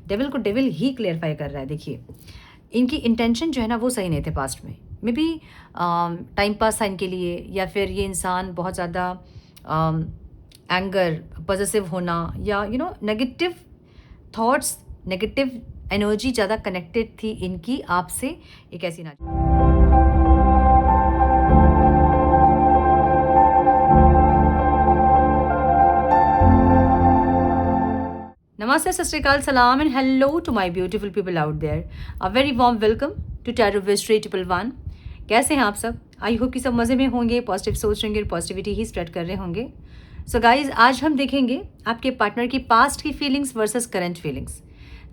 Devil को devil ही clarify कर रहा है। देखिए, इनकी इंटेंशन जो है ना वो सही नहीं थे पास्ट में। मे बी टाइम पास था इनके लिए, या फिर ये इंसान बहुत ज़्यादा एंगर, पॉसेसिव होना, या नेगेटिव थॉट्स, नेगेटिव एनर्जी ज़्यादा कनेक्टेड थी इनकी आपसे। एक ऐसी ना नमस्ते, सत श्री अकाल, सलाम and hello to my beautiful people out there. A very warm welcome to tarot Vistry 111। कैसे हैं आप सब? आई होप कि सब मज़े में होंगे, पॉजिटिव सोच रहेंगे और पॉजिटिविटी ही स्प्रेड कर रहे होंगे। सो गाइज, आज हम देखेंगे आपके पार्टनर की पास्ट की फीलिंग्स वर्सेस करंट फीलिंग्स।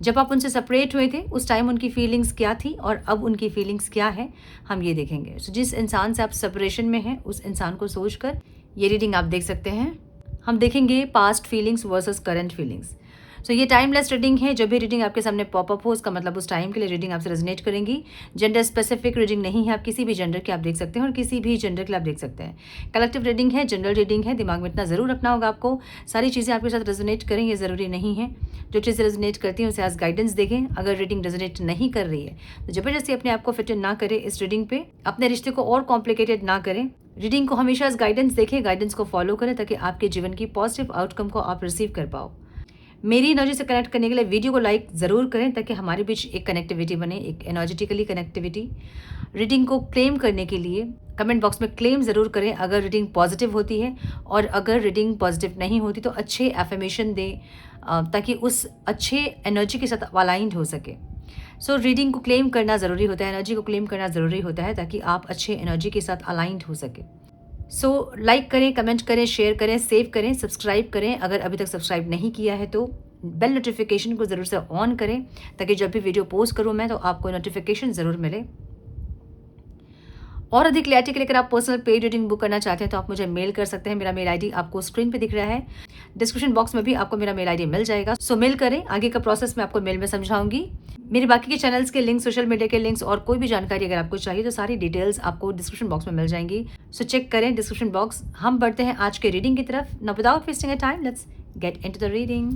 जब आप उनसे सेपरेट हुए थे उस टाइम उनकी फीलिंग्स क्या थी और अब उनकी फीलिंग्स क्या है, हम ये देखेंगे। सो जिस इंसान से आप सेपरेशन में हैं उस इंसान को सोचकर ये रीडिंग आप देख सकते हैं। हम देखेंगे past feelings versus current feelings. So ये टाइमलेस रीडिंग है। जब भी रीडिंग आपके सामने पॉपअप हो उसका मतलब उस टाइम के लिए रीडिंग आपसे रेजोनेट करेंगी। जेंडर स्पेसिफिक रीडिंग नहीं है, आप किसी भी जेंडर के आप देख सकते हैं और किसी भी जेंडर के लिए आप देख सकते हैं। कलेक्टिव रीडिंग है, जनरल रीडिंग है। दिमाग में इतना ज़रूर रखना होगा आपको, सारी चीज़ें आपके साथ रेजोनेट करें ये ज़रूरी नहीं है। जो चीज़ें रेजोनेट करती हैं उसे आज गाइडेंस देखें। अगर रीडिंग रेजोनेट नहीं कर रही है तो ज़बरदस्ती अपने आप को फिट इन ना करें इस रीडिंग पे, अपने रिश्ते को और कॉम्प्लिकेटेड ना करें। रीडिंग को हमेशा एज गाइडेंस देखें, गाइडेंस को फॉलो करें ताकि आपके जीवन की पॉजिटिव आउटकम को आप रिसीव कर पाओ। मेरी एनर्जी से कनेक्ट करने के लिए वीडियो को लाइक ज़रूर करें ताकि हमारे बीच एक कनेक्टिविटी बने, एक एनर्जेटिकली कनेक्टिविटी। रीडिंग को क्लेम करने के लिए कमेंट बॉक्स में क्लेम ज़रूर करें अगर रीडिंग पॉजिटिव होती है, और अगर रीडिंग पॉजिटिव नहीं होती तो अच्छे एफर्मेशन दें ताकि उस अच्छे एनर्जी के साथ अलाइंड हो सके। सो रीडिंग को क्लेम करना ज़रूरी होता है, एनर्जी को क्लेम करना ज़रूरी होता है ताकि आप अच्छे एनर्जी के साथ अलाइंड हो सके। सो लाइक करें, कमेंट करें, शेयर करें, सेव करें, सब्सक्राइब करें। अगर अभी तक सब्सक्राइब नहीं किया है तो बेल नोटिफिकेशन को ज़रूर से ऑन करें ताकि जब भी वीडियो पोस्ट करूँ मैं तो आपको नोटिफिकेशन ज़रूर मिले। और अधिक क्लैरिटी के लिए अगर आप पर्सनल पेड रीडिंग बुक करना चाहते हैं तो आप मुझे मेल कर सकते हैं। मेरा मेल आईडी आपको स्क्रीन पे दिख रहा है, डिस्क्रिप्शन बॉक्स में भी आपको मेरा मेल आईडी मिल जाएगा। सो मेल करें, आगे का प्रोसेस मैं आपको मेल में समझाऊंगी। मेरे बाकी के चैनल्स के लिंक, सोशल मीडिया के लिंक्स और कोई भी जानकारी अगर आपको चाहिए तो सारी डिटेल्स आपको डिस्क्रिप्शन बॉक्स में मिल जाएंगी। सो चेक करें डिस्क्रिप्शन बॉक्स। हम बढ़ते हैं आज के रीडिंग की तरफ। Now without wasting a time, let's get into the reading.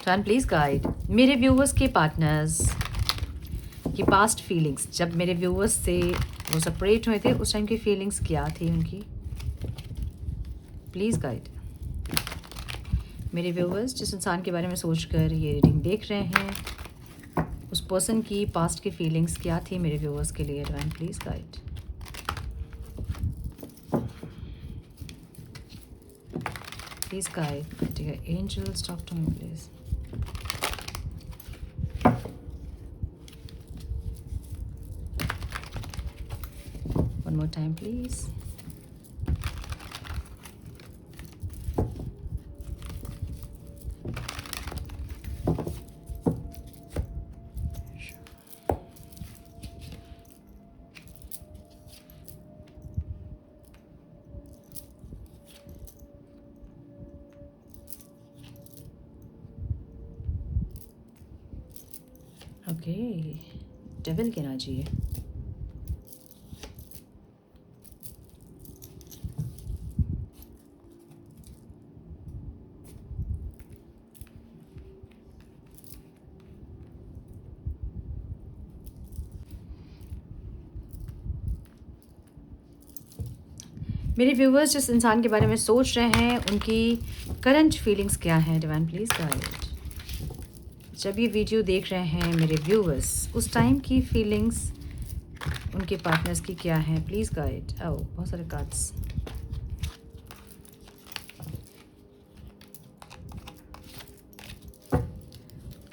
Turn please guide मेरे व्यूअर्स के पार्टनर्स की पास्ट फीलिंग्स। जब मेरे व्यूअर्स से वो सेपरेट हुए थे उस टाइम की फीलिंग्स क्या थी उनकी, प्लीज़ गाइड। मेरे व्यूअर्स जिस इंसान के बारे में सोचकर ये रीडिंग देख रहे हैं उस पर्सन की पास्ट की फीलिंग्स क्या थी मेरे व्यूअर्स के लिए। Divine please guide. Please guide dear angels, talk to me please. One more time, please. Okay, devil की एनर्जी है। मेरे व्यूवर्स जिस इंसान के बारे में सोच रहे हैं उनकी करंट फीलिंग्स क्या हैं, डिवाइन प्लीज़ गाइड। जब ये वीडियो देख रहे हैं मेरे व्यूवर्स उस टाइम की फीलिंग्स उनके पार्टनर्स की क्या हैं, प्लीज़ गाइड। आओ, बहुत सारे cards.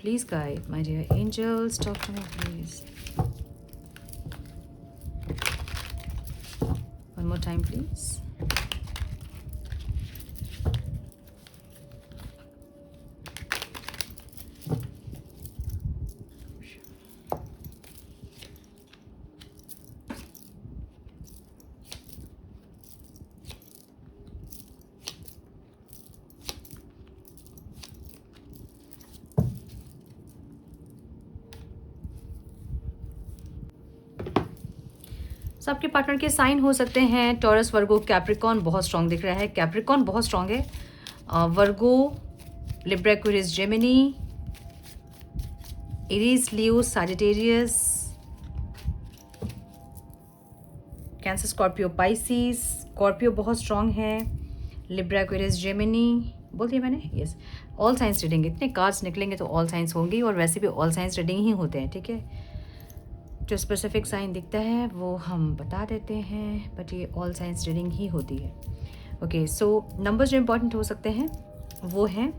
Please guide my dear angels, talk to me please. One more time, please. तो आपके पार्टनर के साइन हो सकते हैं टॉरस, वर्गो, कैप्रिकॉन। बहुत स्ट्रॉन्ग दिख रहा है, कैप्रिकॉन बहुत स्ट्रॉन्ग है। Virgo Libra, Aquarius, Gemini, Aries, Leo, Sagittarius, Cancer, Scorpio, Pisces. Scorpio बहुत स्ट्रांग है। लिब्रा, एक्वेरियस, जेमिनी बोल दिया मैंने, यस। ऑल साइंस रीडिंग, इतने कार्ड्स निकलेंगे तो ऑल साइंस होंगी, और वैसे भी ऑल साइंस रीडिंग ही होते हैं, ठीक है। जो स्पेसिफिक साइन दिखता है वो हम बता देते हैं, बट ये ऑल साइंस रीडिंग ही होती है। ओके, सो नंबर्स जो इम्पोर्टेंट हो सकते हैं वो हैं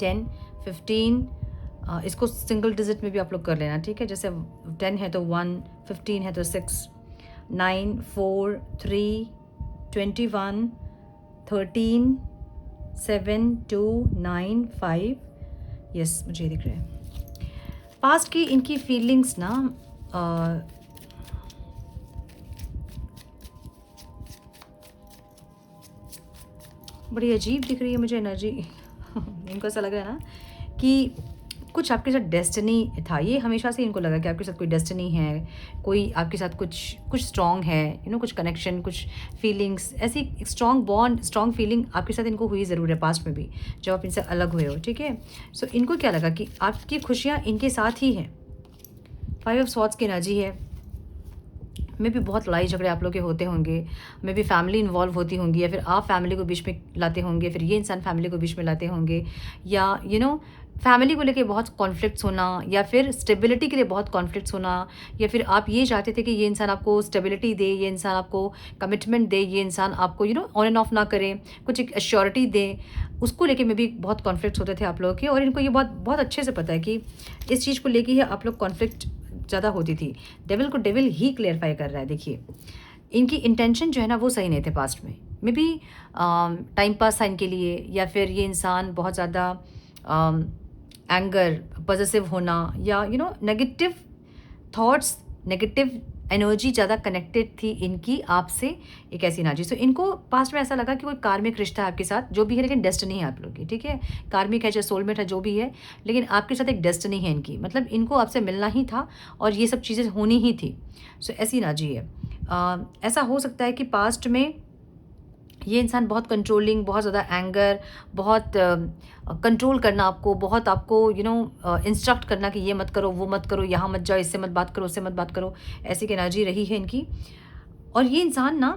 10, 15, इसको सिंगल डिजिट में भी आप लोग कर लेना, ठीक है। जैसे 10 है तो 1, 15 है तो 6, 9, 4, 3, 21, 13, 7, 2, 9, 5, यस, मुझे ये दिख रहा है। पास्ट की इनकी फीलिंग्स ना बड़ी अजीब दिख रही है मुझे एनर्जी। इनको ऐसा लग रहा है ना कि कुछ आपके साथ डेस्टिनी था। ये हमेशा से इनको लगा कि आपके साथ कोई डेस्टिनी है, कोई आपके साथ कुछ स्ट्रॉन्ग है, कुछ कनेक्शन, कुछ फीलिंग्स, ऐसी स्ट्रॉन्ग बॉन्ड, स्ट्रॉन्ग फीलिंग आपके साथ इनको हुई ज़रूर है पास्ट में भी, जब आप इनसे अलग हुए हो, ठीक है। सो इनको क्या लगा कि आपकी खुशियाँ इनके साथ ही हैं। 5 ऑफ स्वॉर्ड्स की एनर्जी है। में भी बहुत लड़ाई झगड़े आप लोग के होते होंगे, में भी फैमिली इन्वॉल्व होती होंगी, या फिर आप फैमिली को बीच में लाते होंगे, फिर ये इंसान फैमिली को बीच में लाते होंगे, या फैमिली को लेके बहुत कॉन्फ्लिक्ट्स होना, या फिर स्टेबिलिटी के लिए बहुत कॉन्फ्लिक्ट्स होना, या फिर आप ये चाहते थे कि ये इंसान आपको स्टेबिलिटी दे, ये इंसान आपको कमिटमेंट दे, ये इंसान आपको ऑन एंड ऑफ ना करे, कुछ एक एश्योरिटी दे, उसको लेके में भी बहुत कॉन्फ्लिक्ट्स होते थे आप लोगों के। और इनको ये बहुत बहुत अच्छे से पता है कि इस चीज़ को लेके ही आप लोग कॉन्फ्लिक्ट ज़्यादा होती थी। डेविल को डेविल ही क्लियरफाई कर रहा है। देखिए, इनकी इंटेंशन जो है ना वो सही नहीं थे पास्ट में। मे बी टाइम पास था इनके लिए, या फिर ये इंसान बहुत ज़्यादा एंगर, पॉजिटिव होना, या नेगेटिव थॉट्स, नेगेटिव एनर्जी ज़्यादा कनेक्टेड थी इनकी आपसे, एक ऐसी एनर्जी। सो इनको पास्ट में ऐसा लगा कि कोई कार्मिक रिश्ता है आपके साथ, जो भी है, लेकिन डेस्टिनी है आप लोग की, ठीक है। कार्मिक है चाहे सोलमेट है, जो भी है, लेकिन आपके साथ एक डेस्टिनी है इनकी, मतलब इनको आपसे मिलना ही था और ये सब चीज़ें होनी ही थी। सो ऐसी एनर्जी है। ऐसा हो सकता है कि पास्ट में ये इंसान बहुत कंट्रोलिंग, बहुत ज़्यादा एंगर, बहुत कंट्रोल करना आपको, बहुत आपको इंस्ट्रक्ट करना कि ये मत करो, वो मत करो, यहाँ मत जाओ, इससे मत बात करो, उससे मत बात करो, ऐसी की एनर्जी रही है इनकी। और ये इंसान ना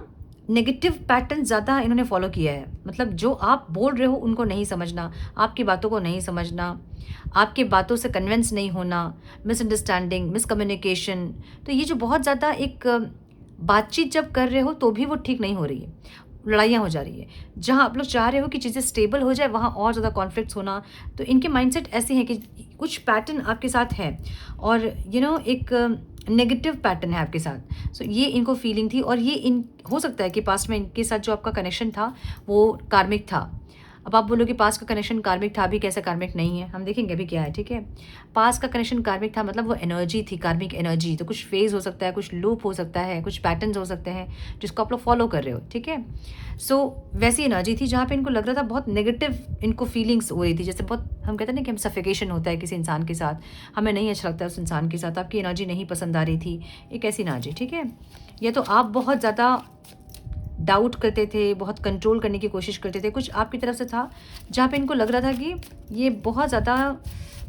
नेगेटिव पैटर्न ज़्यादा इन्होंने फॉलो किया है। मतलब जो आप बोल रहे हो उनको नहीं समझना, आपकी बातों को नहीं समझना, आपके बातों से कन्विंस नहीं होना, मिसअंडरस्टैंडिंग, मिसकम्युनिकेशन। तो ये जो बहुत ज़्यादा एक बातचीत जब कर रहे हो तो भी वो ठीक नहीं हो रही है, लड़ाइयाँ हो जा रही है। जहाँ आप लोग चाह रहे हो कि चीज़ें स्टेबल हो जाए, वहाँ और ज़्यादा कॉन्फ्लिक्ट्स होना। तो इनके माइंडसेट ऐसे हैं कि कुछ पैटर्न आपके साथ है, और एक नेगेटिव पैटर्न है आपके साथ। सो ये इनको फीलिंग थी, और ये हो सकता है कि पास्ट में इनके साथ जो आपका कनेक्शन था वो कार्मिक था। अब आप बोलोगे पास्ट का कनेक्शन कार्मिक था, अभी कैसा कार्मिक नहीं है, हम देखेंगे अभी क्या है, ठीक है। पास्ट का कनेक्शन कार्मिक था, मतलब वो एनर्जी थी, कार्मिक एनर्जी। तो कुछ फेज हो सकता है, कुछ लूप हो सकता है, कुछ पैटर्न्स हो सकते हैं जिसको आप लोग फॉलो कर रहे हो, ठीक है। सो वैसी एनर्जी थी जहाँ पे इनको लग रहा था बहुत नेगेटिव, इनको फीलिंग्स हो रही थी। जैसे बहुत हम कहते हैं ना कि हम सफिकेशन होता है किसी इंसान के साथ, हमें नहीं अच्छा लगता है उस इंसान के साथ, आपकी एनर्जी नहीं पसंद आ रही थी, एक ऐसी एनर्जी, ठीक है। या तो आप बहुत ज़्यादा डाउट करते थे, बहुत कंट्रोल करने की कोशिश करते थे, कुछ आपकी तरफ से था जहाँ पे इनको लग रहा था कि ये बहुत ज़्यादा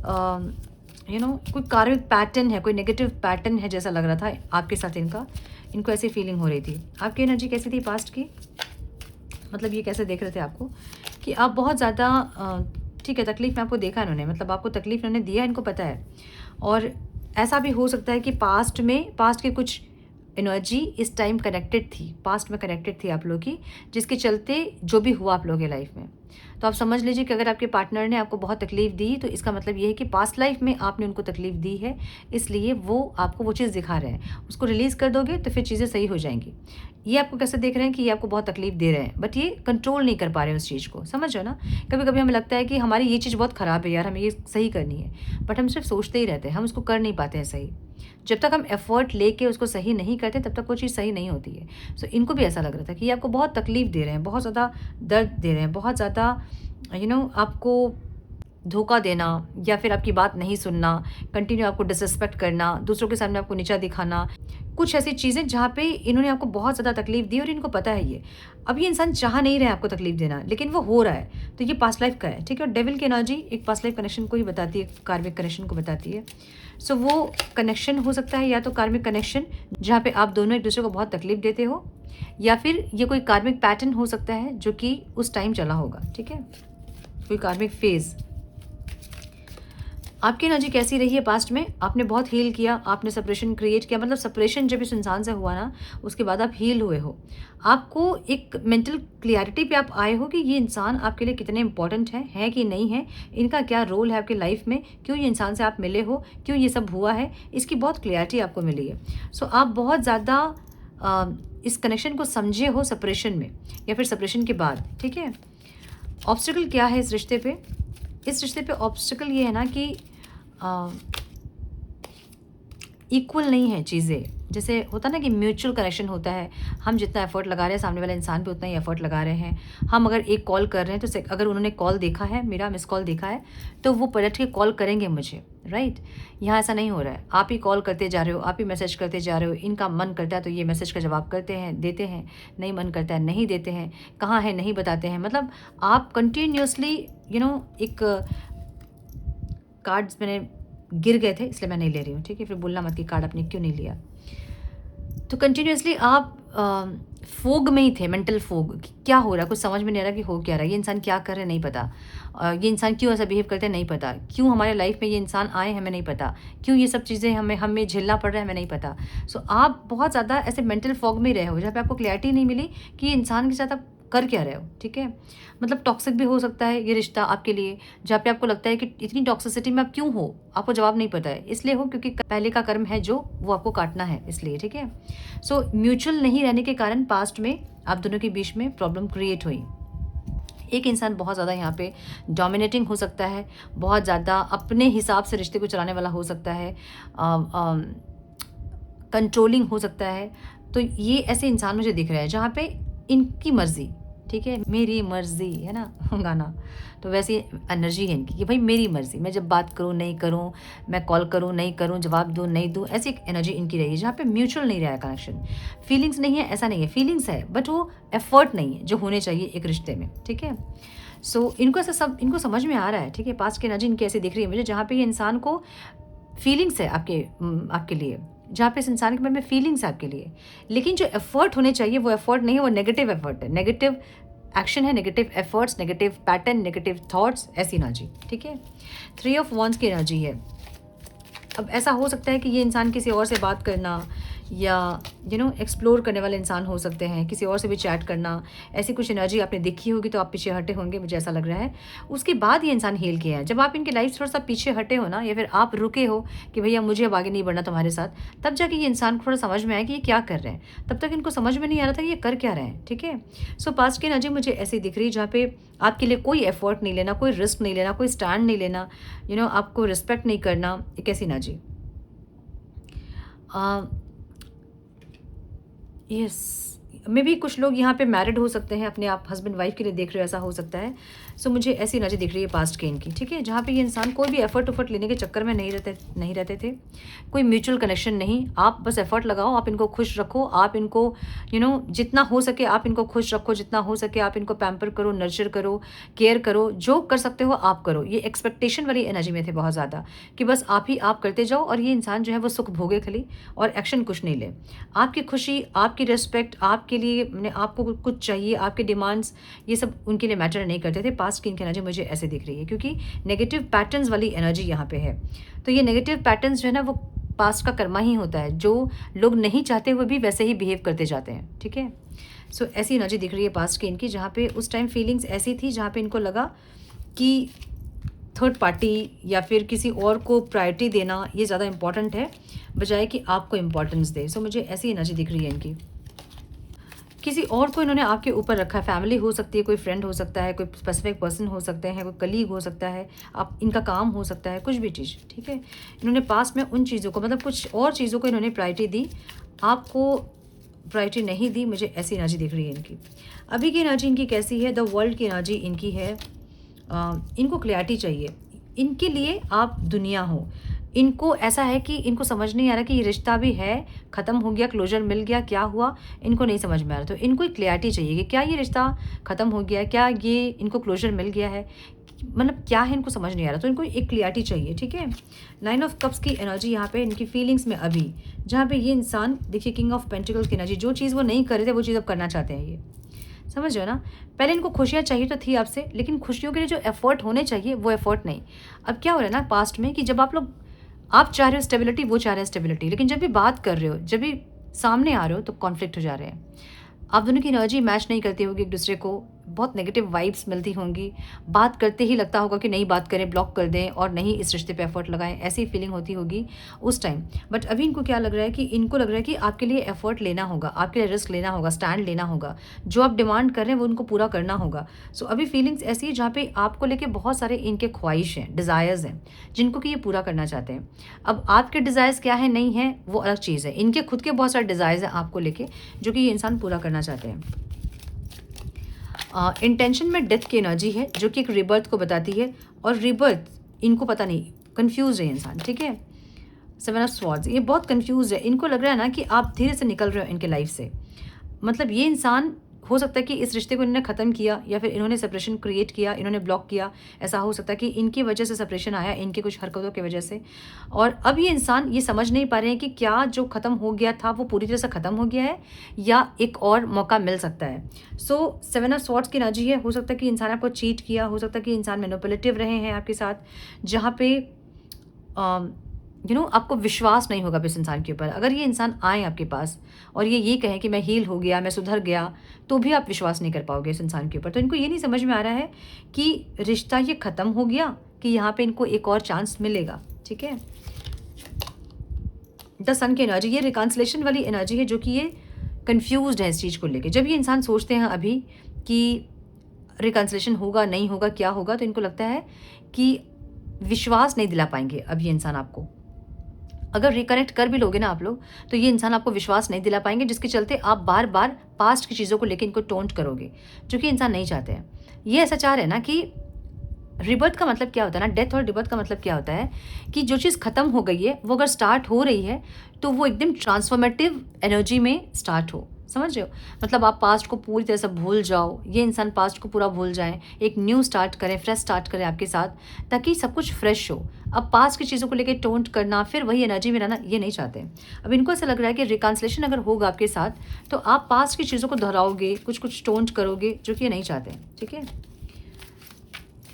कोई कार्मिक पैटर्न है, कोई नेगेटिव पैटर्न है जैसा लग रहा था आपके साथ इनको ऐसी फीलिंग हो रही थी। आपकी एनर्जी कैसी थी पास्ट की, मतलब ये कैसे देख रहे थे आपको कि आप बहुत ज़्यादा ठीक है, तकलीफ़ में आपको देखा इन्होंने, मतलब आपको तकलीफ़ इन्होंने दिया, इनको पता है। और ऐसा भी हो सकता है कि पास्ट के कुछ एनर्जी इस टाइम कनेक्टेड थी, पास्ट में कनेक्टेड थी आप लोग की, जिसके चलते जो भी हुआ आप लोगों के लाइफ में। तो आप समझ लीजिए कि अगर आपके पार्टनर ने आपको बहुत तकलीफ़ दी, तो इसका मतलब ये है कि पास्ट लाइफ में आपने उनको तकलीफ़ दी है, इसलिए वो आपको वो चीज़ दिखा रहे हैं। उसको रिलीज़ कर दोगे तो फिर चीज़ें सही हो जाएंगी। ये आपको कैसे देख रहे हैं कि ये आपको बहुत तकलीफ़ दे रहे हैं, बट ये कंट्रोल नहीं कर पा रहे हैं उस चीज़ को, समझ रहे हो ना। कभी कभी हमें लगता है कि हमारी ये चीज़ बहुत ख़राब है यार, हमें ये सही करनी है, बट हम सिर्फ सोचते ही रहते हैं, हम उसको कर नहीं पाते हैं सही। जब तक हम एफर्ट लेके उसको सही नहीं करते, तब तक वो चीज़ सही नहीं होती है। सो इनको भी ऐसा लग रहा था कि ये आपको बहुत तकलीफ़ दे रहे हैं, बहुत ज़्यादा दर्द दे रहे हैं, बहुत ज़्यादा आपको धोखा देना या फिर आपकी बात नहीं सुनना, कंटिन्यू आपको डिसरिस्पेक्ट करना, दूसरों के सामने आपको नीचा दिखाना, कुछ ऐसी चीज़ें जहाँ पे इन्होंने आपको बहुत ज़्यादा तकलीफ़ दी और इनको पता है ये। अब ये इंसान चाह नहीं रहा है आपको तकलीफ़ देना, लेकिन वो हो रहा है, तो ये पास्ट लाइफ़ का है, ठीक है? और डेविल की एनर्जी एक पास्ट लाइफ़ कनेक्शन को ही बताती है, कार्मिक कनेक्शन को बताती है। सो वो कनेक्शन हो सकता है या तो कार्मिक कनेक्शन जहाँ पे आप दोनों एक-दूसरे को बहुत तकलीफ़ देते हो, या फिर ये कोई कार्मिक पैटर्न हो सकता है जो कि उस टाइम चला होगा, ठीक है? कोई कार्मिक फेज़। आपकी एनर्जी कैसी रही है पास्ट में? आपने बहुत हील किया, आपने सेपरेशन क्रिएट किया, मतलब सेपरेशन जब इस इंसान से हुआ ना, उसके बाद आप हील हुए हो। आपको एक मेंटल क्लैरिटी पे आप आए हो कि ये इंसान आपके लिए कितने इंपॉर्टेंट है कि नहीं है, इनका क्या रोल है आपकी लाइफ में, क्यों ये इंसान से आप मिले हो, क्यों ये सब हुआ है, इसकी बहुत क्लैरिटी आपको मिली है। सो आप बहुत ज़्यादा इस कनेक्शन को समझे हो सेपरेशन में या फिर सेपरेशन के बाद, ठीक है? ऑब्स्टिकल क्या है इस रिश्ते पे? इस रिश्ते पे ऑब्स्टिकल ये है ना कि इक्वल नहीं है चीज़ें। जैसे होता है ना कि म्यूचुअल कनेक्शन होता है, हम जितना एफर्ट लगा रहे हैं सामने वाले इंसान पे उतना ही एफर्ट लगा रहे हैं। हम अगर एक कॉल कर रहे हैं तो अगर उन्होंने कॉल देखा है, मेरा मिस कॉल देखा है, तो वो पलट के कॉल करेंगे मुझे, राइट? यहाँ ऐसा नहीं हो रहा है, आप ही कॉल करते जा रहे हो, आप ही मैसेज करते जा रहे हो, इनका मन करता है तो ये मैसेज का जवाब करते हैं, देते हैं, नहीं मन करता है नहीं देते हैं, कहाँ है नहीं बताते हैं। मतलब आप कंटिन्यूअसली एक कार्ड्स मैंने गिर गए थे इसलिए मैं नहीं ले रही हूँ, ठीक है? फिर बोलना मत कि कार्ड आपने क्यों नहीं लिया। तो कंटिन्यूअसली आप फोग में ही थे, मेंटल फोग। क्या हो रहा है कुछ समझ में नहीं आ रहा कि हो क्या रहा है, ये इंसान क्या कर रहे हैं नहीं पता, ये इंसान क्यों ऐसा बिहेव करते हैं नहीं पता, क्यों हमारे लाइफ में ये इंसान आए हमें नहीं पता, क्यों ये सब चीज़ें हमें झेलना पड़ रहा है हमें नहीं पता। सो आप बहुत ज़्यादा ऐसे मेंटल फॉग में रहे हो जहाँ पे आपको क्लैरिटी नहीं मिली कि ये इंसान के साथ आप कर क्या रहे हो, ठीक है? मतलब टॉक्सिक भी हो सकता है ये रिश्ता आपके लिए, जहाँ पे आपको लगता है कि इतनी टॉक्सिसिटी में आप क्यों हो, आपको जवाब नहीं पता है। इसलिए हो क्योंकि पहले का कर्म है जो वो आपको काटना है, इसलिए, ठीक है? सो म्यूचुअल नहीं रहने के कारण पास्ट में आप दोनों के बीच में प्रॉब्लम क्रिएट हुई। एक इंसान बहुत ज़्यादा यहाँ पे डोमिनेटिंग हो सकता है, बहुत ज़्यादा अपने हिसाब से रिश्ते को चलाने वाला हो सकता है, कंट्रोलिंग हो सकता है। तो ये ऐसे इंसान मुझे दिख रहे हैं जहाँ पे इनकी मर्ज़ी, ठीक है? मेरी मर्ज़ी है ना गाना, तो वैसी एनर्जी है इनकी कि भाई मेरी मर्ज़ी, मैं जब बात करूँ नहीं करूँ, मैं कॉल करूँ नहीं करूँ, जवाब दूँ नहीं दूँ, ऐसी एक एनर्जी इनकी रही है जहाँ पे म्यूचुअल नहीं रहा है कनेक्शन। फीलिंग्स नहीं है ऐसा नहीं है, फीलिंग्स है बट वो एफर्ट नहीं है जो होने चाहिए एक रिश्ते में, ठीक है? सो इनको ऐसा सब इनको समझ में आ रहा है, ठीक है? पास्ट की एनर्जी इनकी ऐसी दिख रही है मुझे जहाँ पे ये इंसान को फीलिंग्स है आपके लिए, जहाँ पे इस इंसान के मन में फीलिंग्स है आपके लिए, लेकिन जो एफर्ट होने चाहिए वो एफर्ट नहीं है, वो नेगेटिव एफर्ट है, नेगेटिव एक्शन है, negative efforts, negative pattern, negative thoughts, ऐसी एनर्जी, ठीक है? 3 ऑफ वॉन्ड्स की एनर्जी है। अब ऐसा हो सकता है कि ये इंसान किसी और से बात करना या एक्सप्लोर करने वाले इंसान हो सकते हैं, किसी और से भी चैट करना, ऐसी कुछ एनर्जी आपने देखी होगी तो आप पीछे हटे होंगे, मुझे ऐसा लग रहा है। उसके बाद ये इंसान हील किया है। जब आप इनकी लाइफ थोड़ा सा पीछे हटे हो ना, या फिर आप रुके हो कि भैया मुझे अब आगे नहीं बढ़ना तुम्हारे साथ, तब जाके ये इंसान को थोड़ा समझ में आया कि ये क्या कर रहे हैं। तब तक इनको समझ में नहीं आ रहा था कि ये कर क्या रहे हैं, ठीक है? सो पास्ट की एनर्जी मुझे ऐसी दिख रही है जहाँ पे आपके लिए कोई एफर्ट नहीं लेना, कोई रिस्क नहीं लेना, कोई स्टैंड नहीं लेना, आपको रिस्पेक्ट नहीं करना, एक ऐसी एनर्जी। यस, मे बी कुछ लोग यहाँ पे मैरिड हो सकते हैं, अपने आप हस्बैंड वाइफ के लिए देख रहे हो, ऐसा हो सकता है। सो मुझे ऐसी एनर्जी दिख रही है पास्ट के इनकी, ठीक है? जहाँ पे ये इंसान कोई भी एफर्ट उफर्ट लेने के चक्कर में नहीं रहते थे, कोई म्यूचुअल कनेक्शन नहीं। आप बस एफर्ट लगाओ, आप इनको खुश रखो, आप इनको जितना हो सके आप इनको खुश रखो, जितना हो सके आप इनको पैम्पर करो, नर्चर करो, केयर करो, जो कर सकते हो आप करो। ये एक्सपेक्टेशन वाली एनर्जी में थे बहुत ज़्यादा कि बस आप ही आप करते जाओ और ये इंसान जो है वो सुख भोगे खाली और एक्शन कुछ नहीं ले। आपकी खुशी, आपकी रिस्पेक्ट, आपके लिए आपको कुछ चाहिए, आपके डिमांड्स, ये सब उनके लिए मैटर नहीं करते थे। पास्ट की इनकी एनर्जी मुझे ऐसे दिख रही है क्योंकि नेगेटिव पैटर्न्स वाली एनर्जी यहाँ पे है। तो ये नेगेटिव पैटर्न्स जो है ना वो पास्ट का कर्मा ही होता है, जो लोग नहीं चाहते हुए भी वैसे ही बिहेव करते जाते हैं, ठीक है? सो ऐसी एनर्जी दिख रही है पास्ट की इनकी, जहाँ पे उस टाइम फीलिंग्स ऐसी थी जहाँ पे इनको लगा कि थर्ड पार्टी या फिर किसी और को प्रायोरिटी देना ये ज़्यादा इंपॉर्टेंट है बजाय कि आपको इम्पोर्टेंस दे। सो मुझे ऐसी एनर्जी दिख रही है इनकी। किसी और को इन्होंने आपके ऊपर रखा है, फैमिली हो सकती है, कोई फ्रेंड हो सकता है, कोई स्पेसिफिक पर्सन हो सकते हैं, कोई कलीग हो सकता है, आप इनका काम हो सकता है, कुछ भी चीज़, ठीक है? इन्होंने पास में उन चीज़ों को, मतलब कुछ और चीज़ों को इन्होंने प्रायोरिटी दी, आपको प्रायोरिटी नहीं दी। मुझे ऐसी एनर्जी दिख रही है इनकी। अभी की एनर्जी इनकी कैसी है? द वर्ल्ड की एनर्जी इनकी है। इनको क्लैरिटी चाहिए। इनके लिए आप दुनिया हो। इनको ऐसा है कि इनको समझ नहीं आ रहा कि ये रिश्ता भी है, ख़त्म हो गया, क्लोज़र मिल गया, क्या हुआ? इनको नहीं समझ में आ रहा। तो इनको एक क्लैरिटी चाहिए कि क्या ये रिश्ता ख़त्म हो गया है? क्या ये इनको क्लोज़र मिल गया है? मतलब क्या है, इनको समझ नहीं आ रहा। तो इनको एक क्लैरिटी चाहिए, ठीक है? 9 ऑफ कप्स की एनर्जी यहाँ पे इनकी फीलिंग्स में अभी, जहाँ पे ये इंसान देखिए किंग ऑफ पेंटिकल्स की एनर्जी, जो चीज़ वो नहीं कर रहे थे वो चीज़ अब करना चाहते हैं ये। समझ रहे हो ना? पहले इनको खुशियाँ चाहिए तो थी आपसे, लेकिन खुशियों के लिए जो एफ़र्ट होने चाहिए वो एफ़र्ट नहीं। अब क्या हो रहा है ना पास्ट में कि जब आप चाह रहे हो स्टेबिलिटी, वो चाह रहे हैं स्टेबिलिटी, लेकिन जब भी बात कर रहे हो, जब भी सामने आ रहे हो तो कॉन्फ्लिक्ट हो जा रहे हैं। आप दोनों की एनर्जी मैच नहीं करती होगी एक दूसरे को, बहुत नेगेटिव वाइब्स मिलती होंगी, बात करते ही लगता होगा कि नहीं बात करें, ब्लॉक कर दें और नहीं इस रिश्ते पे एफर्ट लगाएं, ऐसी फीलिंग होती होगी उस टाइम। बट अभी इनको क्या लग रहा है कि इनको लग रहा है कि आपके लिए एफर्ट लेना होगा, आपके लिए रिस्क लेना होगा, स्टैंड लेना होगा, जो आप डिमांड कर रहे हैं वो उनको पूरा करना होगा। सो अभी फीलिंग्स ऐसी है जहाँ पे आपको लेके बहुत सारे इनके ख्वाहिश हैं, डिज़ायर्स हैं, जिनको कि ये पूरा करना चाहते हैं। अब आपके डिज़ायर्स क्या है नहीं है वो अलग चीज़ है, इनके खुद के बहुत सारे डिज़ायर्स हैं आपको लेके, जो कि ये इंसान पूरा करना चाहते हैं। इंटेंशन में डेथ की एनर्जी है जो कि एक रिबर्थ को बताती है, और रिबर्थ इनको पता नहीं, कंफ्यूज है इंसान, ठीक है? 7 ऑफ स्वॉर्ड्स, ये बहुत कंफ्यूज है, इनको लग रहा है ना कि आप धीरे से निकल रहे हो इनके लाइफ से। मतलब ये इंसान हो सकता है कि इस रिश्ते को इन्होंने ख़त्म किया या फिर इन्होंने सेपरेशन क्रिएट किया, इन्होंने ब्लॉक किया। ऐसा हो सकता है कि इनकी वजह से सेपरेशन आया, इनकी कुछ हरकतों की वजह से। और अब ये इंसान ये समझ नहीं पा रहे हैं कि क्या जो ख़त्म हो गया था वो पूरी तरह से ख़त्म हो गया है या एक और मौका मिल सकता है। सो 7 ऑफ स्वॉर्ड्स की एनर्जी है, हो सकता है कि इंसान आपको चीट किया, हो सकता है कि इंसान मैनिपुलेटिव रहे हैं आपके साथ, जहाँ पे आपको विश्वास नहीं होगा इस इंसान के ऊपर। अगर ये इंसान आए आपके पास और ये कहें कि मैं हील हो गया, मैं सुधर गया, तो भी आप विश्वास नहीं कर पाओगे इस इंसान के ऊपर। तो इनको ये नहीं समझ में आ रहा है कि रिश्ता ये ख़त्म हो गया कि यहाँ पे इनको एक और चांस मिलेगा, ठीक है? द सन की एनर्जी, ये रिकॉन्सिलेशन वाली एनर्जी है, जो कि ये कन्फ्यूज्ड है इस चीज़ को लेके। जब ये इंसान सोचते हैं अभी कि रिकॉन्सिलेशन होगा, नहीं होगा, क्या होगा, तो इनको लगता है कि विश्वास नहीं दिला पाएंगे अब ये इंसान आपको। अगर रिकनेक्ट कर भी लोगे ना आप लोग, तो ये इंसान आपको विश्वास नहीं दिला पाएंगे, जिसके चलते आप बार बार पास्ट की चीज़ों को लेकर इनको टोंट करोगे, जो कि इंसान नहीं चाहते हैं। ये ऐसा चाह रहे हैं ना कि रिबर्थ का मतलब क्या होता है ना, डेथ और रिबर्थ का मतलब क्या होता है कि जो चीज़ ख़त्म हो गई है वो अगर स्टार्ट हो रही है तो वो एकदम ट्रांसफॉर्मेटिव एनर्जी में स्टार्ट हो। समझ रहे हो? मतलब आप पास्ट को पूरी तरह से भूल जाओ, ये इंसान पास्ट को पूरा भूल जाएं, एक न्यू स्टार्ट करें, फ्रेश स्टार्ट करें आपके साथ, ताकि सब कुछ फ्रेश हो। अब पास्ट की चीज़ों को लेकर टोंट करना, फिर वही एनर्जी में रहना, ये नहीं चाहते। अब इनको ऐसा लग रहा है कि रिकॉन्सिलेशन अगर होगा आपके साथ तो आप पास्ट की चीज़ों को दोहराओगे, कुछ कुछ टोंट करोगे, जो कि ये नहीं चाहते, ठीक है?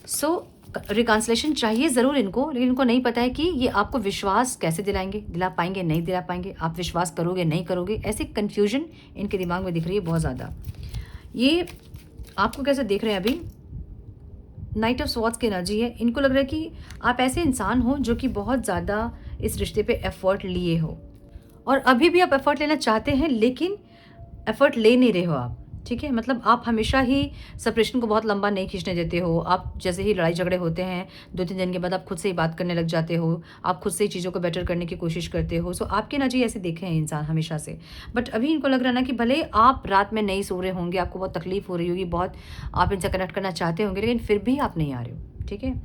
सो रिकॉन्सिलेशन चाहिए ज़रूर इनको, लेकिन इनको नहीं पता है कि ये आपको विश्वास कैसे दिलाएंगे, दिला पाएंगे, नहीं दिला पाएंगे, आप विश्वास करोगे, नहीं करोगे, ऐसी कन्फ्यूजन इनके दिमाग में दिख रही है बहुत ज़्यादा। ये आपको कैसे देख रहे हैं अभी? नाइट ऑफ स्वॉर्ड्स की एनर्जी है, इनको लग रहा है कि आप ऐसे इंसान हो जो कि बहुत ज़्यादा इस रिश्ते पे एफर्ट लिए हो, और अभी भी आप एफर्ट लेना चाहते हैं, लेकिन एफर्ट ले नहीं रहे हो आप, ठीक है? मतलब आप हमेशा ही सेपरेशन को बहुत लंबा नहीं खींचने देते हो। आप जैसे ही लड़ाई झगड़े होते हैं 2-3 दिन के बाद आप खुद से ही बात करने लग जाते हो, आप खुद से ही चीज़ों को बेटर करने की कोशिश करते हो। सो आपके एनर्जी ऐसे देखे हैं इंसान हमेशा से। बट अभी इनको लग रहा है ना कि भले आप रात में नहीं सो रहे होंगे, आपको बहुत तकलीफ हो रही होगी, बहुत आप इनसे कनेक्ट करना चाहते होंगे, लेकिन फिर भी आप नहीं आ रहे हो, ठीक है?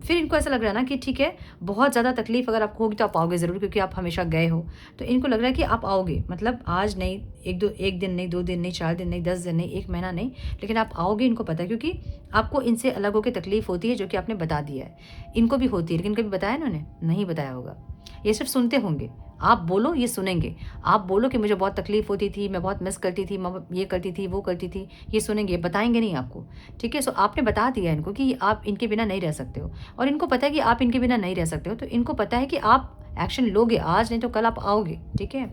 फिर इनको ऐसा लग रहा है ना कि ठीक है, बहुत ज़्यादा तकलीफ अगर आपको होगी तो आप आओगे ज़रूर, क्योंकि आप हमेशा गए हो। तो इनको लग रहा है कि आप आओगे, मतलब आज नहीं, एक दिन नहीं, 2 दिन नहीं, 4 दिन नहीं, 10 दिन नहीं, 1 महीना नहीं, लेकिन आप आओगे, इनको पता है, क्योंकि आपको इनसे अलग होकर तकलीफ होती है, जो कि आपने बता दिया है। इनको भी होती है, लेकिन कभी बताया इन्होंने? नहीं बताया होगा। ये सिर्फ सुनते होंगे। आप बोलो ये सुनेंगे, आप बोलो कि मुझे बहुत तकलीफ होती थी, मैं बहुत मिस करती थी, मैं ये करती थी, वो करती थी, ये सुनेंगे, बताएंगे नहीं आपको, ठीक है? सो आपने बता दिया इनको कि आप इनके बिना नहीं रह सकते हो, और इनको पता है कि आप इनके बिना नहीं रह सकते हो, तो इनको पता है कि आप एक्शन लोगे, आज नहीं तो कल आप आओगे, ठीक है?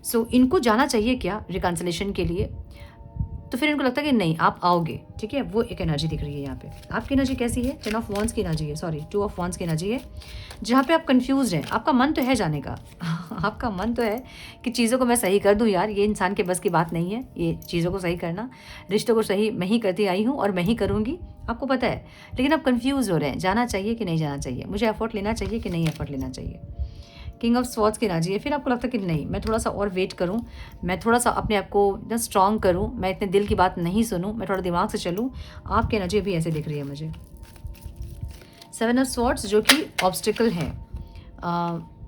सो इनको जाना चाहिए क्या रिकॉन्सिलेशन के लिए? तो फिर इनको लगता है कि नहीं, आप आओगे, ठीक है? वो एक एनर्जी दिख रही है यहाँ पे। आपकी एनर्जी कैसी है? 10 ऑफ वॉन्ड्स की एनर्जी है, सॉरी 2 ऑफ वॉन्ड्स की एनर्जी है, जहाँ पे आप कंफ्यूज्ड हैं। आपका मन तो है जाने का आपका मन तो है कि चीज़ों को मैं सही कर दूँ यार, ये इंसान के बस की बात नहीं है ये चीज़ों को सही करना, रिश्तों को सही मैं ही करती आई हूँ और मैं ही करूँगी, आपको पता है। लेकिन आप कन्फ्यूज़ हो रहे हैं, जाना चाहिए कि नहीं जाना चाहिए, मुझे एफर्ट लेना चाहिए कि नहीं एफर्ट लेना चाहिए। किंग ऑफ स्वॉर्ड्स की एनर्जी है। फिर आपको लगता है कि नहीं, मैं थोड़ा सा और वेट करूं, मैं थोड़ा सा अपने आप को ना स्ट्रॉन्ग करूं, मैं इतने दिल की बात नहीं सुनूं, मैं थोड़ा दिमाग से चलूं। आपकी एनर्जी भी ऐसे दिख रही है मुझे। 7 ऑफ स्वॉर्ड्स जो कि ऑब्स्टिकल है।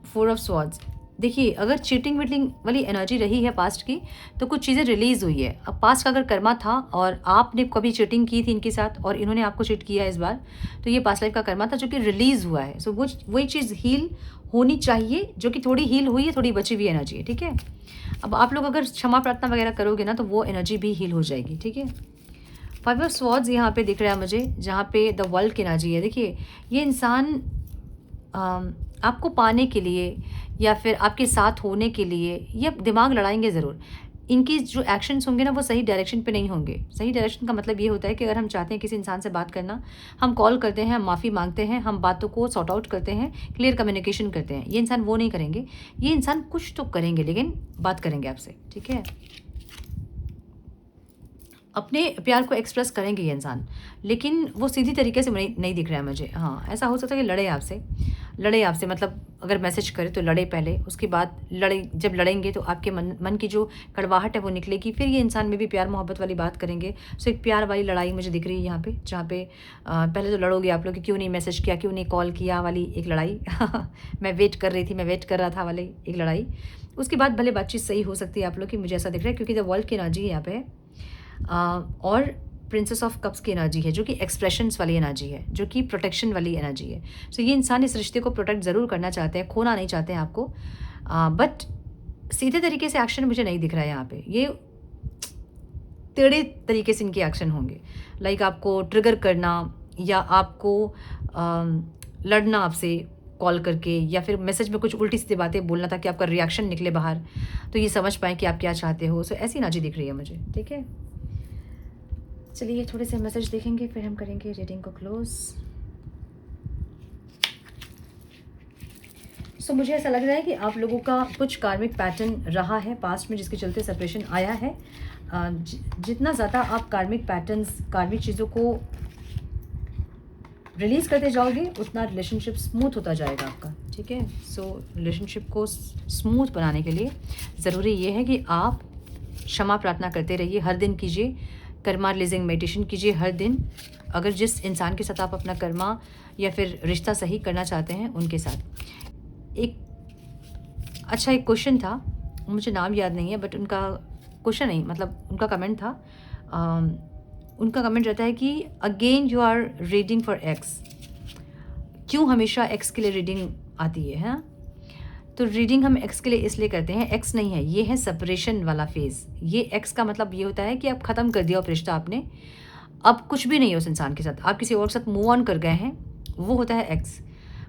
4 ऑफ स्वॉर्ड्स, देखिए अगर चीटिंग वीटिंग वाली एनर्जी रही है पास्ट की, तो कुछ चीज़ें रिलीज़ हुई है। अब पास्ट का अगर कर्मा था और आपने कभी चीटिंग की थी इनके साथ और इन्होंने आपको चीट किया इस बार, तो ये पास्ट लाइफ का कर्मा था जो कि रिलीज़ हुआ है। सो वो वही चीज़ हील होनी चाहिए, जो कि थोड़ी हील हुई है, थोड़ी बची हुई एनर्जी है, ठीक है। अब आप लोग अगर क्षमा प्रार्थना वगैरह करोगे ना, तो वो एनर्जी भी हील हो जाएगी, ठीक है। 5 ऑफ स्वॉर्ड्स यहाँ पे दिख रहा है मुझे, जहाँ पे द वर्ल्ड की एनर्जी है। देखिए ये इंसान आपको पाने के लिए या फिर आपके साथ होने के लिए ये दिमाग लड़ाएंगे ज़रूर। इनकी जो एक्शंस होंगे ना, वो सही डायरेक्शन पे नहीं होंगे। सही डायरेक्शन का मतलब ये होता है कि अगर हम चाहते हैं किसी इंसान से बात करना, हम कॉल करते हैं, हम माफ़ी मांगते हैं, हम बातों को सॉर्ट आउट करते हैं, क्लियर कम्युनिकेशन करते हैं। ये इंसान वो नहीं करेंगे। ये इंसान कुछ तो करेंगे, लेकिन बात करेंगे आपसे, ठीक है। अपने प्यार को एक्सप्रेस करेंगे ये इंसान, लेकिन वो सीधी तरीके से नहीं दिख रहा है मुझे। हाँ, ऐसा हो सकता है कि लड़े आपसे मतलब अगर मैसेज करे तो लड़े पहले, उसके बाद जब लड़ेंगे तो आपके मन की जो कड़वाहट है वो निकलेगी, फिर ये इंसान में भी प्यार मोहब्बत वाली बात करेंगे। सो एक प्यार वाली लड़ाई मुझे दिख रही है यहाँ पे, जहाँ पे पहले तो लड़ोगे आप लोग कि क्यों नहीं मैसेज किया, क्यों नहीं कॉल किया वाली एक लड़ाई मैं वेट कर रही थी, मैं वेट कर रहा था वाली एक लड़ाई। उसके बाद भले बातचीत सही हो सकती है आप लोग की, मुझे ऐसा दिख रहा है, क्योंकि द वर्ल्ड की एनर्जी यहाँ पे है। और प्रिंसेस ऑफ कप्स की एनर्जी है, जो कि एक्सप्रेशंस वाली एनर्जी है, जो कि प्रोटेक्शन वाली एनर्जी है। सो ये इंसान इस रिश्ते को प्रोटेक्ट ज़रूर करना चाहते हैं, खोना नहीं चाहते हैं आपको, बट सीधे तरीके से एक्शन मुझे नहीं दिख रहा है यहाँ पे। ये टेढ़े तरीके से इनके एक्शन होंगे, लाइक आपको ट्रिगर करना या आपको लड़ना आपसे कॉल करके, या फिर मैसेज में कुछ उल्टी सीधी बातें बोलना ताकि आपका रिएक्शन निकले बाहर, तो ये समझ पाएँ कि आप क्या चाहते हो। सो ऐसी एनर्जी दिख रही है मुझे, ठीक है। चलिए थोड़े से मैसेज देखेंगे, फिर हम करेंगे रीडिंग को क्लोज। सो मुझे ऐसा लग रहा है कि आप लोगों का कुछ कार्मिक पैटर्न रहा है पास्ट में, जिसके चलते सेपरेशन आया है। जितना ज़्यादा आप कार्मिक चीज़ों को रिलीज़ करते जाओगे, उतना रिलेशनशिप स्मूथ होता जाएगा आपका, ठीक है। सो रिलेशनशिप को स्मूथ बनाने के लिए ज़रूरी ये है कि आप क्षमा प्रार्थना करते रहिए, हर दिन कीजिए, कर्मा रिलीजिंग मेडिटेशन कीजिए हर दिन। अगर जिस इंसान के साथ आप अपना कर्मा या फिर रिश्ता सही करना चाहते हैं उनके साथ। एक क्वेश्चन था, मुझे नाम याद नहीं है, बट उनका क्वेश्चन नहीं, मतलब उनका कमेंट था। उनका कमेंट रहता है कि again you are reading for X. क्यों हमेशा एक्स के लिए रीडिंग आती है, हाँ? तो रीडिंग हम एक्स के लिए इसलिए करते हैं, एक्स नहीं है, ये है सेपरेशन वाला फेज़। ये एक्स का मतलब ये होता है कि आप ख़त्म कर दिया रिश्ता आपने, अब कुछ भी नहीं है उस इंसान के साथ, आप किसी और के साथ मूव ऑन कर गए हैं, वो होता है एक्स।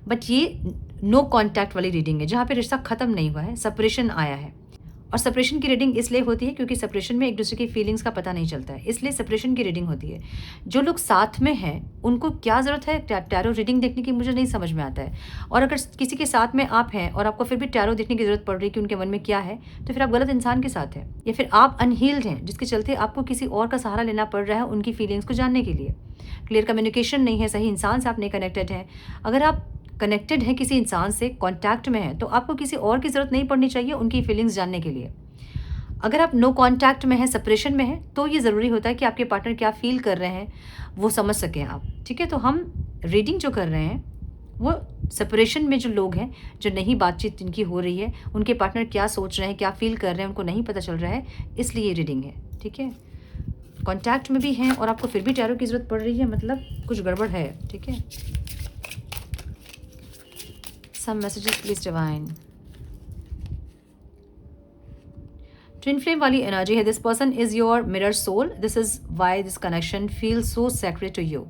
बट ये नो कॉन्टैक्ट वाली रीडिंग है, जहाँ पे रिश्ता ख़त्म नहीं हुआ है, सेपरेशन आया है। और सेपरेशन की रीडिंग इसलिए होती है क्योंकि सेपरेशन में एक दूसरे की फीलिंग्स का पता नहीं चलता है, इसलिए सेपरेशन की रीडिंग होती है। जो लोग साथ में हैं उनको क्या ज़रूरत है टैरो रीडिंग देखने की, मुझे नहीं समझ में आता है। और अगर किसी के साथ में आप हैं और आपको फिर भी टैरो देखने की ज़रूरत पड़ रही है कि उनके मन में क्या है, तो फिर आप गलत इंसान के साथ हैं, या फिर आप अनहील्ड हैं, जिसके चलते आपको किसी और का सहारा लेना पड़ रहा है उनकी फीलिंग्स को जानने के लिए। क्लियर कम्युनिकेशन नहीं है, सही इंसान से आप नहीं कनेक्टेड हैं। अगर आप कनेक्टेड हैं किसी इंसान से, कॉन्टैक्ट में हैं, तो आपको किसी और की ज़रूरत नहीं पड़नी चाहिए उनकी फीलिंग्स जानने के लिए। अगर आप नो कॉन्टैक्ट में हैं, सेपरेशन में हैं, तो ये ज़रूरी होता है कि आपके पार्टनर क्या फील कर रहे हैं वो समझ सकें आप, ठीक है। तो हम रीडिंग जो कर रहे हैं वो सेपरेशन में जो लोग हैं, जो नहीं बातचीत जिनकी हो रही है, उनके पार्टनर क्या सोच रहे हैं, क्या फील कर रहे हैं, उनको नहीं पता चल रहा है, इसलिए ये रीडिंग है, ठीक है। कॉन्टैक्ट में भी हैं और आपको फिर भी टैरो की ज़रूरत पड़ रही है, मतलब कुछ गड़बड़ है, ठीक है। Some messages please divine. Twin flame वाली एनर्जी है, this person is your mirror soul, this is why this connection feel so secret to you.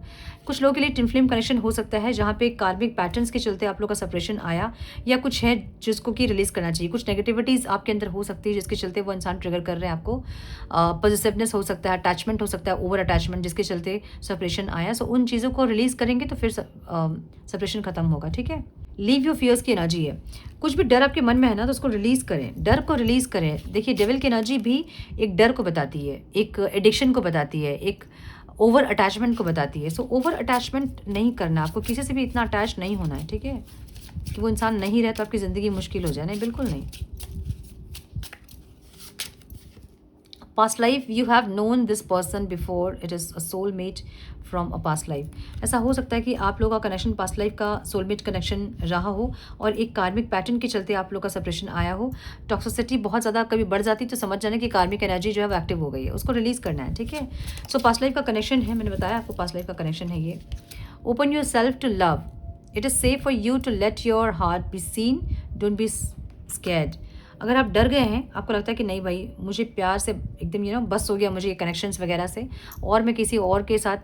कुछ लोगों के लिए ट्विन फ्लेम कनेक्शन हो सकता है जहाँ पे कार्मिक पैटर्न्स के चलते आप लोग का सेपरेशन आया, या कुछ है जिसको कि रिलीज करना चाहिए। कुछ नेगेटिविटीज़ आपके अंदर हो सकती है जिसके चलते वो इंसान ट्रिगर कर रहे हैं आपको। पॉजिटिवनेस हो सकता है, अटैचमेंट हो सकता है, ओवर अटैचमेंट जिसके चलते सेपरेशन आया। सो उन चीज़ों को रिलीज़ करेंगे तो फिर सेपरेशन खत्म होगा, ठीक है। लीव योर फियर्स की एनर्जी है, कुछ भी डर आपके मन में है ना तो उसको रिलीज़ करें, डर को रिलीज़ करें। देखिए डेविल की एनर्जी भी एक डर को बताती है, एक एडिक्शन को बताती है, एक ओवर अटैचमेंट को बताती है। सो ओवर अटैचमेंट नहीं करना, आपको किसी से भी इतना अटैच नहीं होना है, ठीक है, कि वो इंसान नहीं रहे तो आपकी ज़िंदगी मुश्किल हो जाए, नहीं, बिल्कुल नहीं। Past life, you have known this person before. It is a soulmate from a past life. ऐसा हो सकता है कि आप लोगों का कनेक्शन पास्ट लाइफ का सोलमेट कनेक्शन रहा हो और एक कार्मिक पैटर्न के चलते आप लोग का सेपरेशन आया हो। टॉक्सिसिटी बहुत ज़्यादा कभी बढ़ जाती तो समझ जाना कि कार्मिक एनर्जी जो है वो एक्टिव हो गई है, उसको रिलीज़ करना है, ठीक है। सो पास्ट लाइफ का कनेक्शन है, मैंने बताया आपको पास्ट लाइफ का कनेक्शन है ये। Open yourself to love, it is safe for you to let your heart be seen, don't be scared. अगर आप डर गए हैं, आपको लगता है कि नहीं भाई मुझे प्यार से एकदम बस हो गया मुझे ये कनेक्शंस वगैरह से और मैं किसी और के साथ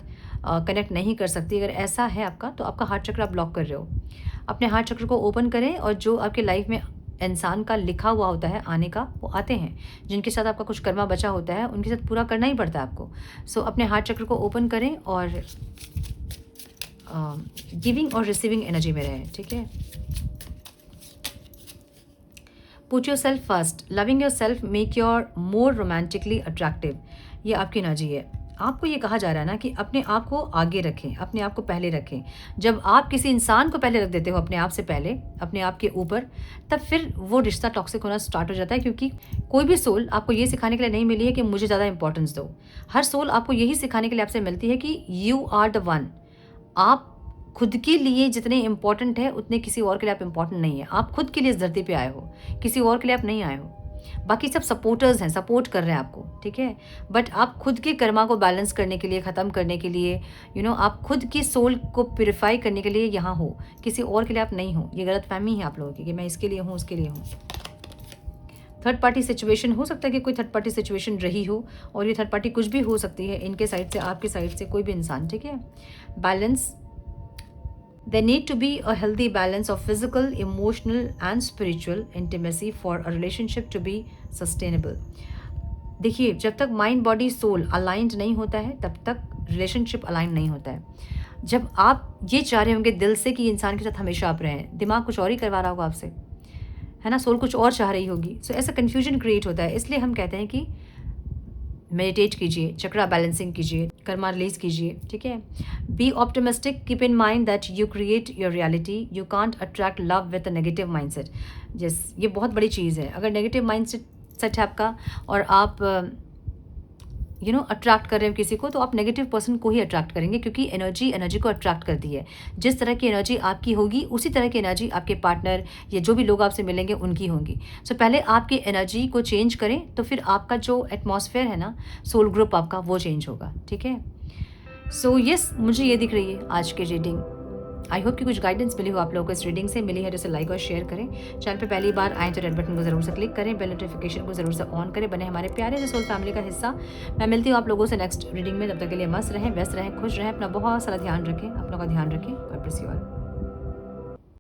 कनेक्ट नहीं कर सकती, अगर ऐसा है आपका तो आपका हार्ट चक्र आप ब्लॉक कर रहे हो। अपने हार्ट चक्र को ओपन करें और जो आपके लाइफ में इंसान का लिखा हुआ होता है आने का, वो आते हैं। जिनके साथ आपका कुछ कर्मा बचा होता है उनके साथ पूरा करना ही पड़ता है आपको। सो अपने हार्ट चक्र को ओपन करें और गिविंग और रिसीविंग एनर्जी में रहें, ठीक है। Put your self first, loving your self make your more romantically attractive. ये आपकी एनर्जी है। आपको ये कहा जा रहा है ना कि अपने आप को आगे रखें, अपने आप को पहले रखें। जब आप किसी इंसान को पहले रख देते हो अपने आप से पहले, अपने आप के ऊपर, तब फिर वो रिश्ता टॉक्सिक होना स्टार्ट हो जाता है। क्योंकि कोई भी सोल आपको ये सिखाने के लिए नहीं मिली है कि मुझे ज़्यादा इंपॉर्टेंस दो। हर सोल आपको यही सिखाने के लिए आपसे मिलती है कि यू आर द वन। आप खुद के लिए जितने इम्पॉर्टेंट है उतने किसी और के लिए आप इम्पॉर्टेंट नहीं है। आप खुद के लिए इस धरती पे आए हो, किसी और के लिए आप नहीं आए हो। बाकी सब सपोर्टर्स हैं, सपोर्ट कर रहे हैं आपको, ठीक है। बट आप खुद के कर्मा को बैलेंस करने के लिए, ख़त्म करने के लिए, आप खुद की सोल को प्योरीफाई करने के लिए यहाँ हो, किसी और के लिए आप नहीं हो। ये गलतफहमी है आप लोगों की कि मैं इसके लिए हूँ, उसके लिए हूँ। थर्ड पार्टी सिचुएशन हो सकता है कि कोई थर्ड पार्टी सिचुएशन रही हो और ये थर्ड पार्टी कुछ भी हो सकती है, इनके साइड से, आपके साइड से, कोई भी इंसान, ठीक है। Balance, there need to be a healthy balance of physical, emotional and spiritual intimacy for a relationship to be sustainable. देखिए, जब तक माइंड बॉडी सोल अलाइंड नहीं होता है तब तक रिलेशनशिप अलाइन नहीं होता है। जब आप ये चाह रहे होंगे दिल से कि इंसान के साथ हमेशा आप रहें, दिमाग कुछ और ही करवा रहा होगा आपसे, है ना, सोल कुछ और चाह रही होगी। सो ऐसा कन्फ्यूजन क्रिएट होता है। इसलिए हम कहते हैं कि मेडिटेट कीजिए, चक्रा बैलेंसिंग कीजिए, कर्मा रिलीज कीजिए, ठीक है। Be optimistic, keep in mind that you create your reality, you can't attract love with a negative mindset. ये बहुत बड़ी चीज़ है। अगर नेगेटिव माइंडसेट है आपका और आप अट्रैक्ट कर रहे हो किसी को, तो आप नेगेटिव पर्सन को ही अट्रैक्ट करेंगे, क्योंकि एनर्जी को अट्रैक्ट करती है। जिस तरह की एनर्जी आपकी होगी उसी तरह की एनर्जी आपके पार्टनर या जो भी लोग आपसे मिलेंगे उनकी होंगी। सो पहले आपकी एनर्जी को चेंज करें तो फिर आपका जो एटमॉस्फेयर है ना, सोल ग्रुप आपका, वो चेंज होगा, ठीक है। सो यस, मुझे ये दिख रही है आज की रीडिंग। आई होप कि कुछ गाइडेंस मिली हो आप लोगों को इस रीडिंग से। मिली है जैसे लाइक और शेयर करें। चैनल पे पहली बार आए तो रेड बटन को जरूर से क्लिक करें, बेल नोटिफिकेशन को जरूर से ऑन करें, बने हमारे प्यारे से सोल फैमिली का हिस्सा। मैं मिलती हूँ आप लोगों से नेक्स्ट रीडिंग में। तब तक के लिए मस्त रहें, व्यस्त रहें, खुश रहें, अपना बहुत सारा ध्यान रखें, अपनों का ध्यान रखें। God bless you all.